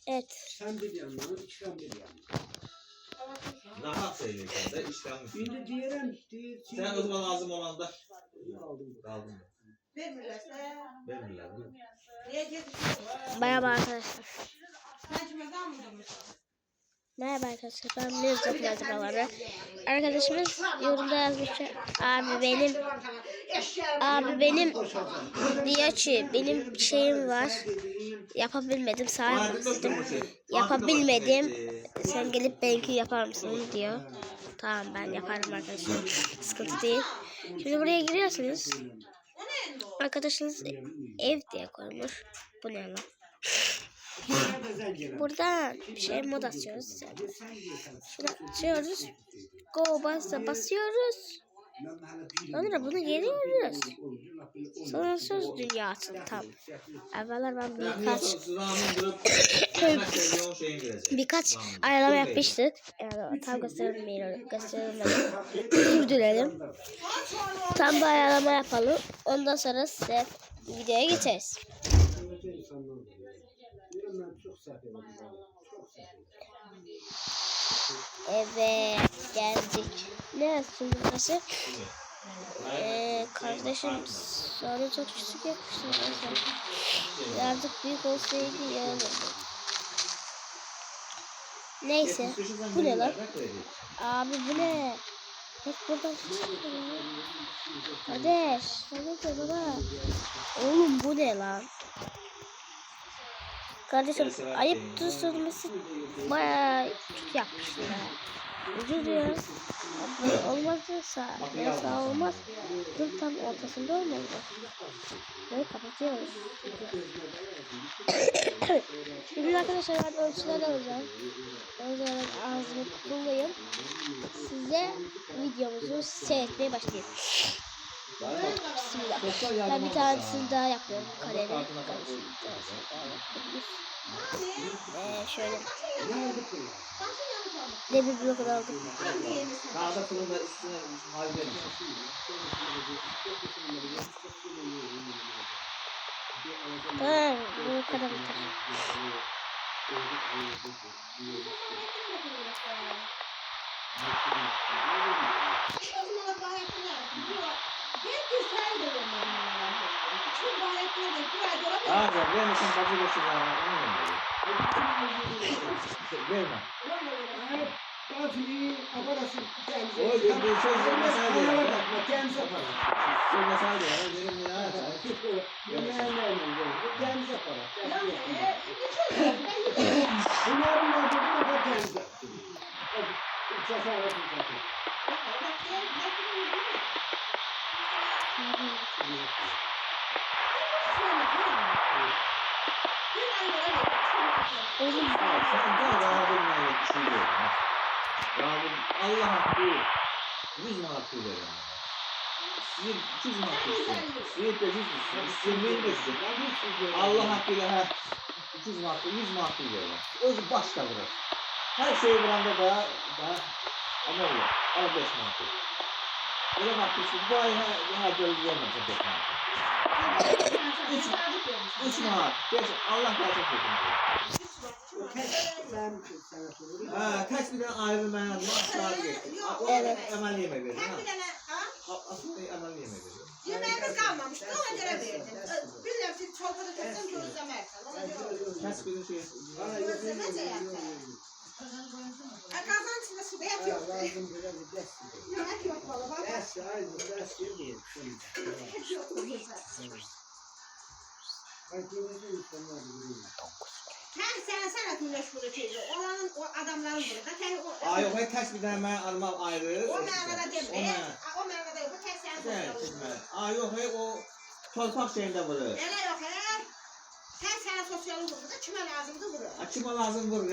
Evet. Sen bir yandan, işlem bir yandan. Daha söyleyeceğim de işlem. Şimdi diyelim. Sen o zaman lazım olanda. Aldım. Vermirlerse. Vermirler mi? Niye gezişiyorsun? Merhaba arkadaşlar. Sen cümleden mi demişsin? Merhaba arkadaşlar. Ben Mirza Plazmaları. Arkadaşımız yorumda yazmış. Abi benim Diyaçı benim şeyim var. Yapabilmedim. Sahip istedim. Yapabilmedim. Sen gelip benimki yapar mısın diyor. Tamam ben yaparım arkadaşlar. Sıkıntı değil. Şimdi buraya giriyorsunuz. Arkadaşınız ev diye koymuş. Bu ne lan? Burada bir şey mod atıyoruz. Şunu açıyoruz. Go basıyoruz. Sonra bunu geliyoruz. Sonsuz dünyası tam. Evveler ben birkaç ayarlama yapmıştık. Yani tam gösteremedim. Sürdürelim. Tam bir ayarlama yapalım. Ondan sonra size videoya geçeriz. Evet geldik. Ne yapsın burası? Kardeşim sonra çok küçük yapmışsın. Artık büyük olsaydı iyi olurdu. Neyse. Bu ne lan? Abi bu ne? Hep buradan çıkıyor. Kardeş. Kardeş baba. Oğlum bu ne lan? Kardeşim ayıp tutulması bayağı küçük yapmışlar. Özür dilerim. Olmazsa sağ olmaz. Dur tam ortasında olmalı. Böyle kapatıyoruz. Şimdi arkadaşlar ben ölçüler alacağım. O zaman ağzımı kullanayım. Size videomuzu seyretmeye başlayayım. Bismillah. Ben bir tanesini daha yapıyorum. Kalemi. Şöyle. Demir blokunu aldım. Dağda fırında üstüne malzeme. Tamam. Bu kadar biter. Abi ben sen kapı geçireceğim. Verme. O bir söz vermeseydi ya. Kendisi yapar. Vermeseydi ya. Benim ya. Kendisi yapar. Bunların ne olduğunu da kendisi yapar. Oğlum Sen de Rabbimle düşünüyorum. Rabbim Allah hakkı 100 manat verir. Size 200 manat istiyorum. Size de 100 istiyorum. İstemeyin de istiyorum. Allah hakkıyla 200 manat, 100 manat verir. Özü başka biraz. Her şeyi buranda da ama öyle. Al 5 manat. Öyle bakıyorsun. Bu ay her türlü vermezsin 5 manat. 3 manat. Allah razı olsun. Kaç bir tane ayrı ben yazdım. Evet. Emel yemeği verdim. Aslında emel yemeği verdim. Yemeğimiz kalmamıştı. Ona göre verdim. Bilmiyorum siz çolukları kesin gözlemek. Kaç bir şey. Gözlemez ya. Kazan içinde su beyaz yok. Yemek yok valla. Bak. Sen güneş bunu çekiyor. Oranın o adamların burada. Ay yok kaç bir tane ben almam ayrı. O mağarada deme. O mağarada yok. Tek sen sosyal. Ay yok o torpak şeyinde bunu. Öyle yok sen sosyal burada kime lazımdı bunu? Kime lazım bunu?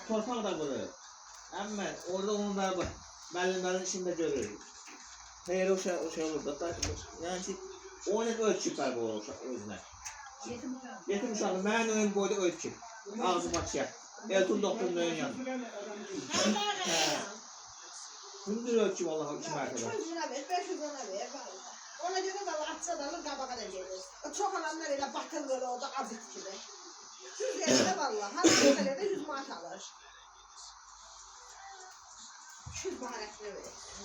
Torpak da bunu. Ama orada onlar bak. Belli içinde görür. Hayır o şey olur da yani o ne ölçü var bu özüne. Yetim uşağı ben ön boyda ölçü. Ağzım açık. Elton doktorun ön yanı. Hındır ölçü vallahi 2 mertebe. 200 lira ver, 500 ona ver. Vallahi. Ona göre de atsa da alır, kabağa da gelir. O çok alanlar öyle batır böyle oldu, azıt gibi. 100 lira vallahi. Her bir 100 manat alır. 200 baharatını ver.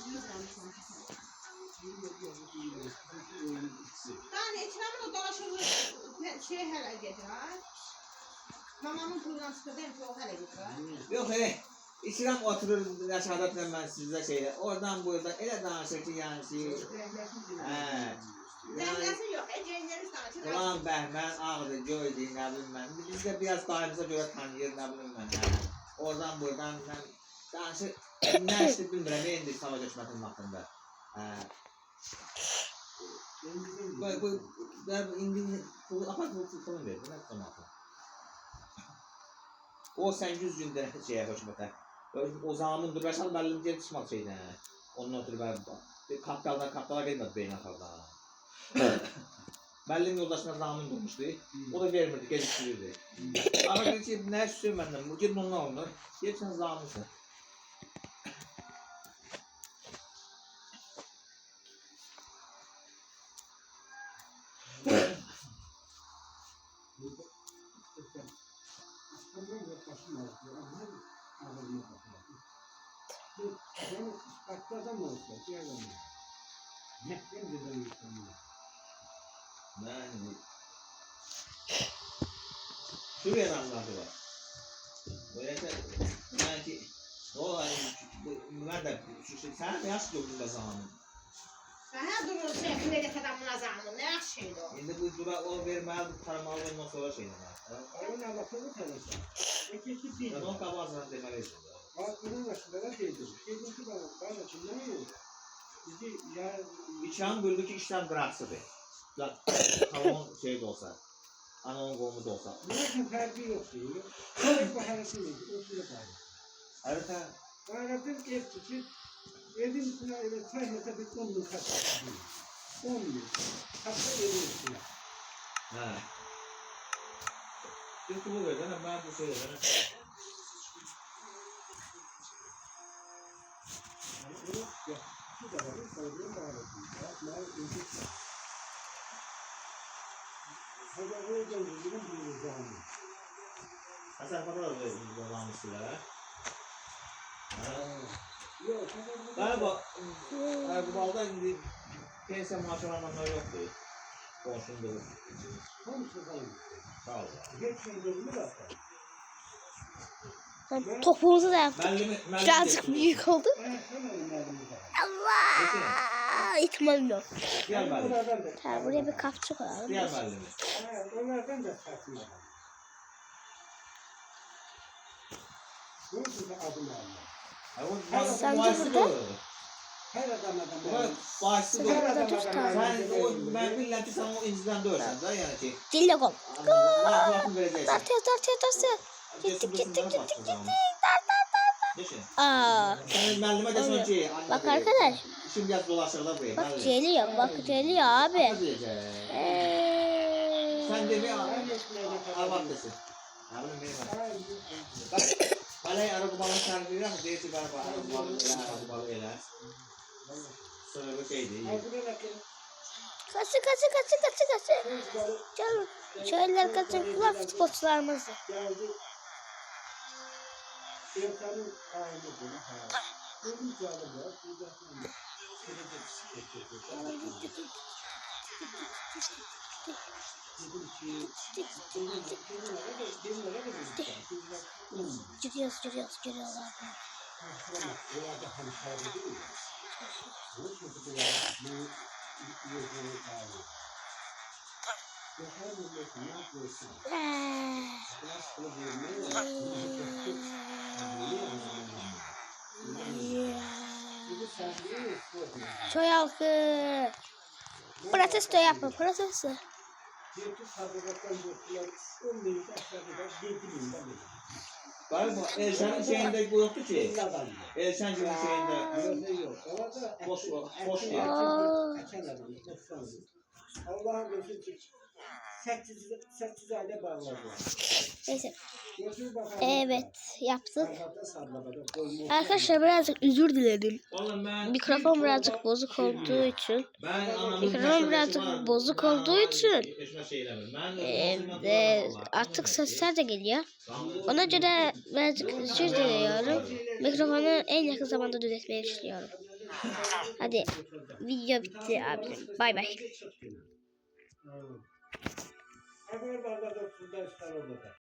100 lira yani etrafında dolaşılır. Şey hele gelir ha. Mamamın pulundan sıkı ben çok hele gelir ha. Yok İçirəm oturur Rəşadətlə mən sizə şeylə. Oradan bu yüzden elə danışır ki yani şey. Dengesi yok. Eceğinleri sanatçı. Ulan Bəhmən, Ağrı, Göycü, nə bilim mən. Biz də biraz dayımıza görə tanıyır, nə bilim mən. Oradan buradan mən danışır. Nə işte bilmirəm, indi Sava Göçmətin vaxtında. İndi apart bu pulunu verdi, nə tutun atın. O sən 100 gündə şeyə hökumətə. O zamanın Rəşad müəllim gəlib çıxmadı şeydən. Ondan ötürü bir kaptala vermədi beynəlxalqdan. Müəllim yoldaşına zamanın durmuşdu. O da vermirdi, gecikdirirdi. Ama dedi ki, nə istiyor məndən? Bu gedin ondan alınır. Gelib sən zamanısın. Yani Suriye'den anladı var. Böyle de yani o nerede sen de yaş gördün de zamanı. Aha durur sen böyle kadar münazamı ne şeydi o. Şimdi bu dura o vermez taramalı ondan sonra şeyler var. Aynen lafını tanıştım. İkisi değil. Ben o kabazdan demeliyiz. Aklının başında da şeydir. Şeydir ki bana kimden yok. Bizi ya İçan böldü ki işlem bıraksıdır. Tamam şey de olsa. Anamın komu da olsa. Bırakın ferdi yok diyor. Tek baharatı yok. O süre kaldı. Harita. Baharatın etkisi evin üstüne öyle sayhata bir 10 yıl kaçtı. 10 yıl. Hatta evin üstüne. Ha. Bir kubu verdin ama ben bu şey verdin. Şu da var. Sayılıyor baharatı. Yapma. İnci. Hadi o yüzden bir zaman. Hasan kadar dolanmışlar ha. Yok. Galiba bu balda indi pensiya maaşı alanlar yoktu. Komşumda. Komşu sayın. Sağ ol. Geç yıldırımı da atar. Topuğunuzu da yaptık. Mellimi Birazcık büyük oldu. Hemen elimizde. Allah! İhtimalim yok. Gel mellimi. Onlardan da. Tamam buraya bir kapçı koyalım. Gel mellimi. Onlardan da satmıyor. Bu size adım alma. Sence burada? Her adamdan Buna başsı Sen da. burada dur tamam. Sen o ben bilmem ki sen o inciden dörsen de yani ki. Dille kol. Lafını vereceksin. Dartıyor. Gittik. Düşün. Aa. Sen mellime desin ki. Bak arkadaş. Şimdi biraz dolaşırlar buraya. Bak geliyor. Bak geliyor abi. Sen de bir almak desin. Abim benim. Bak. Balay arabaların terbiye ama değişik arabalı ele. Sonra bu şey değil. Kaçın. Canım. Şöyleler kaçın. Kulak futbolcularımız. Giriyoruz. Köy halkı. Protesto yapma. Galiba Elşan'ın şeyinde bu yoktu ki. Elşan gibi şeyinde. Boş diyor. Allah'ın gözü 8 ayda bağladılar. Neyse. Götür bakalım. Evet yaptık. Sargata sargata koymuş. Arkadaşlar birazcık özür diledim. Oğlum ben Mikrofon birazcık bozuk olduğu için. anamın Mikrofon birazcık bozuk olduğu için. Ben Artık sesler de geliyor. Ona göre birazcık özür diliyorum. Mikrofonu en yakın zamanda düzeltmeyi düşünüyorum. Hadi video bitti abi. Bay bay. Haber var da 9'da çıkar orada.